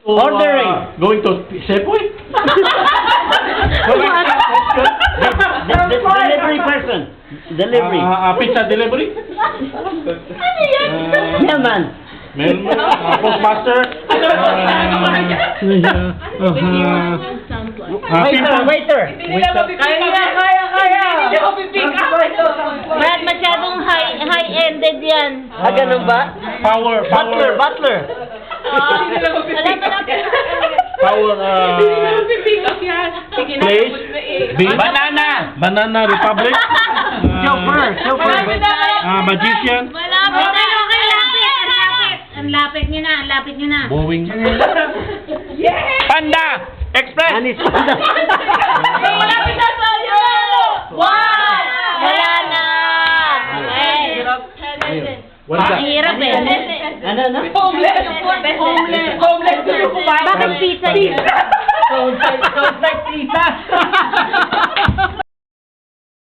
Ordering. Going to Safeway? Delivery person. Delivery. Pizza delivery? Mailman. Mailman? Postmaster? Waiter. Brad, masyadong high-ended yan. Ganun ba? Power. Butler. Power, place? Banana Republic? Chauffeur. Magician? Malapit na. Ang lapit nyo na. Boeing? Panda! Express! Anis Panda. Malapit na tayo! Wow! Wala na! Okay. Ang hirap eh. Ano? Homeless. Bakit pizza yun? Sounds like pizza.